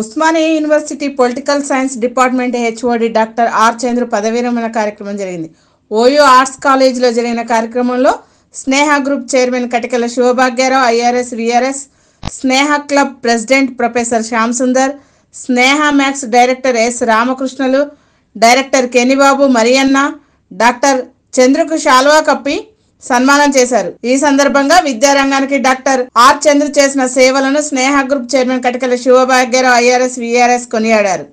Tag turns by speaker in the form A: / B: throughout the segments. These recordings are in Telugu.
A: Osmania university political science department HOD doctor R Chandru పదవీ విరమణ కార్యక్రమం జరిగింది. ఓయూ ఆర్ట్స్ కాలేజీలో జరిగిన కార్యక్రమంలో Sneha group chairman Katikala Shivabhagyarao, IRS VRS Sneha club president professor Shyam Sundar, Sneha max director S రామకృష్ణలు, డైరెక్టర్ కెనిబాబు మరియన్న, డాక్టర్ చంద్రుకు శాల్వా కప్పి సన్మానం చేశారు. ఈ సందర్భంగా విద్యారంగానికి డాక్టర్ ఆర్ చంద్రు చేసిన సేవలను Sneha group chairman Katikala Shivabhagyarao, IRS VRS కొనియాడారు.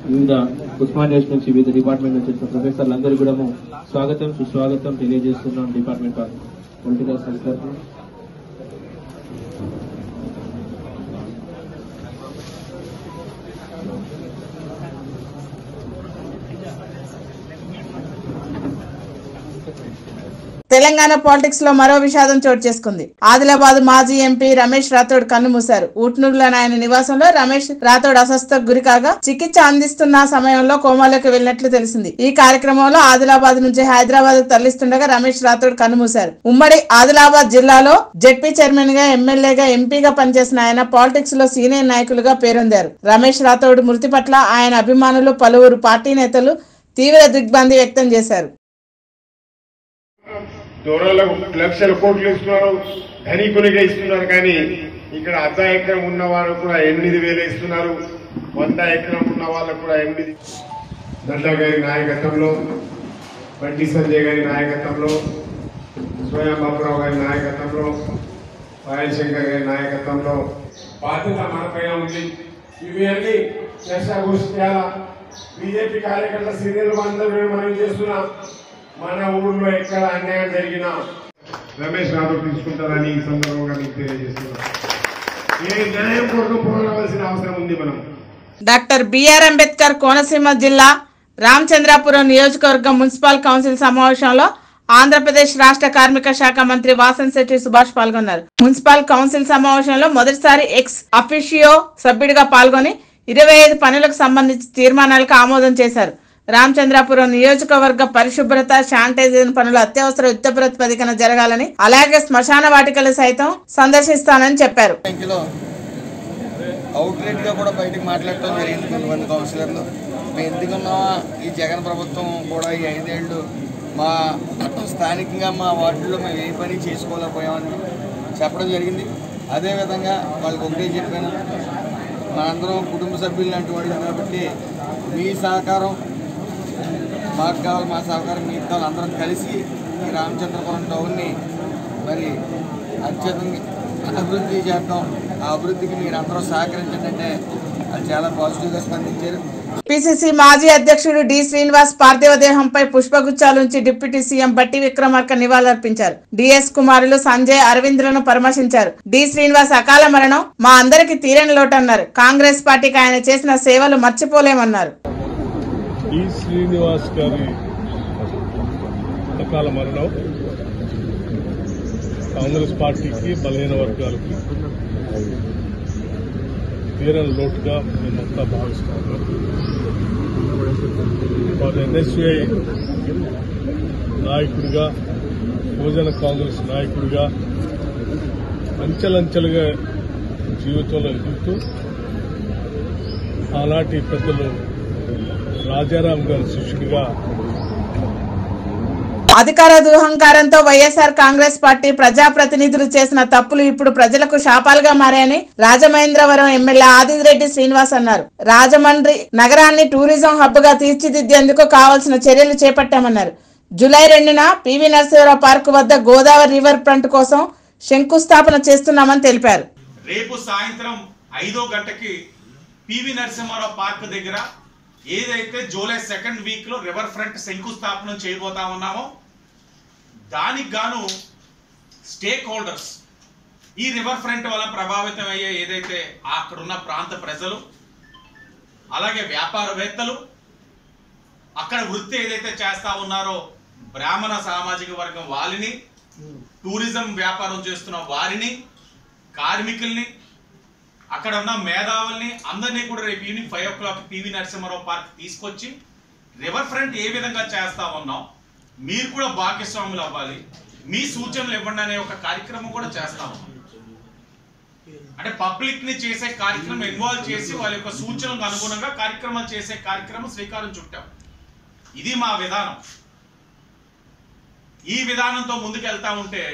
B: వివిధ ఉస్మానియా నుంచి వివిధ డిపార్ట్మెంట్ నుంచి వచ్చిన ప్రొఫెసర్లందరూ కూడా స్వాగతం సుస్వాగతం తెలియజేస్తున్నాం. Department of political science
A: Telangana politics లో మరో విషాదం చోటు చేసుకుంది. ఆదిలాబాద్ మాజీ ఎంపీ రమేష్ రాథోడ్ కన్నుమూశారు. ఊట్నూరులోని ఆయన నివాసంలో రమేష్ రాథోడ్ అస్వస్థకు గురి కాగా చికిత్స అందిస్తున్న సమయంలో కోమాలోకి వెళ్లినట్లు తెలిసింది. ఈ కార్యక్రమంలో ఆదిలాబాద్ నుంచి హైదరాబాద్ తరలిస్తుండగా రమేష్ రాథోడ్ కన్నుమూశారు. ఉమ్మడి ఆదిలాబాద్ జిల్లాలో జెడ్పీ చైర్మన్ గా, ఎమ్మెల్యేగా, ఎంపీగా పనిచేసిన ఆయన పాలిటిక్స్ లో సీనియర్ నాయకులుగా పేరొందారు. రమేష్ రాథోడ్ మృతి పట్ల ఆయన అభిమానులు, పలువురు పార్టీ నేతలు తీవ్ర దిగ్భ్రాంతి వ్యక్తం చేశారు.
C: దూరాలకు లక్షల కోట్లు ఇస్తున్నారు, ధనికునిగా ఇస్తున్నారు. కానీ ఇక్కడ అర్ధ ఎకరం ఉన్న వారు కూడా 8,000 ఇస్తున్నారు, 100 ఎకరం ఉన్న వాళ్ళకు కూడా 8. నడ్డా గారి నాయకత్వంలో, బండి సంజయ్ గారి నాయకత్వంలో, స్వయం బాబురావు గారి నాయకత్వంలో, పాయల్ శంకర్ గారి నాయకత్వంలో బాధ్యత మనపైన ఉంది. ఇవన్నీ చర్చగోష్ఠి చేయాలా. బీజేపీ కార్యకర్తల సీనియర్లు అందరూ మనం చేస్తున్నాం. మన ఊళ్ళో ఎక్కడ అన్యాయం జరిగినా రమేష్ రాథోడ్ తీసుకుంటారని ఈ సందర్భంగా మీకు తెలియజేస్తున్నారు. ఏ న్యాయం కొరకు పోరాడాల్సిన అవసరం ఉంది. మనం
A: డాక్టర్ బిఆర్ అంబేద్కర్ కోనసీమ జిల్లా రామచంద్రాపురం నియోజకవర్గం మున్సిపల్ కౌన్సిల్ సమావేశంలో ఆంధ్రప్రదేశ్ రాష్ట్ర కార్మిక శాఖ మంత్రి వాసంశెట్టి సుభాష్ పాల్గొన్నారు. మున్సిపల్ కౌన్సిల్ సమావేశంలో మొదటిసారి ఎక్స్ అఫిషియో సభ్యుడిగా పాల్గొని 25 పనులకు సంబంధించి తీర్మానాలకు ఆమోదం చేశారు. రామచంద్రాపురం నియోజకవర్గ పరిశుభ్రత, శానిటైజేషన్ పనులు అత్యవసర యుద్ధ ప్రాతిపదికన జరగాలని, అలాగే శ్మశాన వాటికలు సైతం సందర్శిస్తానని చెప్పారు.
D: అవుట్లెట్ గా కూడా బయటకు మాట్లాడటం జరిగింది. కొంతమంది కౌన్సిలర్లు మేము ఎందుకున్నామా, ఈ జగన్ ప్రభుత్వం కూడా ఈ 5 ఏళ్ళు మా స్థానికంగా మా వార్డులో మేము ఏ పని చేసుకోలేకపోయామని చెప్పడం జరిగింది. అదేవిధంగా వాళ్ళకి ఒకటే చెప్పాను, మనందరం కుటుంబ సభ్యులు లాంటి వాళ్ళు కాబట్టి మీ సహకారం మాకు కావాలి, మా సహకారం మీకు కావాలి. అందరం కలిసి ఈ రామచంద్రపురం టౌన్ని మరి అత్యధికంగా అభివృద్ధి చేద్దాం. ఆ అభివృద్ధికి మీరు అందరూ సహకరించండి అంటే అది చాలా పాజిటివ్గా స్పందించారు.
A: పిసిసి మాజీ అధ్యక్షుడు డి శ్రీనివాస్ పార్థివ దేహంపై పుష్పగుచ్చాలుంచి డిప్యూటీ సీఎం బట్టి విక్రమార్క నివాళులర్పించారు. డిఎస్ కుమారులు సంజయ్, అరవింద్లను పరామర్శించారు. డి శ్రీనివాస్ అకాల మరణం మా అందరికి తీరని లోటన్నారు. కాంగ్రెస్ పార్టీకి ఆయన చేసిన సేవలు మర్చిపోలేమన్నారు.
E: డి శ్రీనివాస్ గారి అకాల మరణం కాంగ్రెస్ పార్టీకి, బలహీన వర్గాలకి తీరని లోటుగా మేమంతా భావిస్తున్నాము. ఎన్ఎస్యుఐ నాయకుడిగా, యువజన కాంగ్రెస్ నాయకుడిగా అంచెలంచెలుగా జీవితంలో ఎదుగుతూ ఆనాటి పెద్దలు రాజారాం గారి శిష్యుడిగా
A: అధికార దుహంకారంతో వైఎస్ఆర్ కాంగ్రెస్ పార్టీ ప్రజాప్రతినిధులు చేసిన తప్పులు ఇప్పుడు ప్రజలకు శాపాలుగా మారాయని రాజమహేంద్రవరం ఎమ్మెల్యే ఆదిరెడ్డి శ్రీనివాస్ అన్నారు. రాజమండ్రి నగరాన్ని టూరిజం హబ్ గా తీర్చిదిద్దేందుకు కావాల్సిన చర్యలు చేపట్టామన్నారు. జూలై 2న పివి నరసింహారావు పార్క్ వద్ద గోదావరి రివర్ ఫ్రంట్ కోసం శంకుస్థాపన చేస్తున్నామని తెలిపారు.
F: రేపు సాయంత్రం 5 గంటకి పివి నరసింహారావు పార్క్ దగ్గర ఏదైతే జూలై 2nd వీక్ లో రివర్ ఫ్రంట్ శంకుస్థాపన చేయబోతా ఉన్నామో దానికి గాను స్టేక్ హోల్డర్స్, ఈ రివర్ ఫ్రంట్ వల్ల ప్రభావితం అయ్యే ఏదైతే అక్కడున్న ప్రాంత ప్రజలు, అలాగే వ్యాపారవేత్తలు, అక్కడ వృత్తి ఏదైతే చేస్తా ఉన్నారో బ్రాహ్మణ సామాజిక వర్గం వాళ్ళని, టూరిజం వ్యాపారం చేస్తున్న వారిని, కార్మికుల్ని, అక్కడ ఉన్న మేధావుల్ని అందరినీ కూడా రేపు evening 5 o'clock PV Narasimha Rao park తీసుకొచ్చి రివర్ ఫ్రంట్ ఏ విధంగా చేస్తా ఉన్నాం, మీరు కూడా భాగస్వాములు అవ్వాలి. మీ సూచనలు ఇవ్వండి అనే ఒక కార్యక్రమం కూడా చేస్తాము. అంటే పబ్లిక్ ని చేసే కార్యక్రమం ఇన్వాల్వ్ చేసి వాళ్ళ యొక్క సూచనలకు అనుగుణంగా కార్యక్రమాలు చేసే కార్యక్రమం శ్రీకారం చుట్టాం. ఇది మా విధానం. ఈ విధానంతో ముందుకు వెళ్తా ఉంటే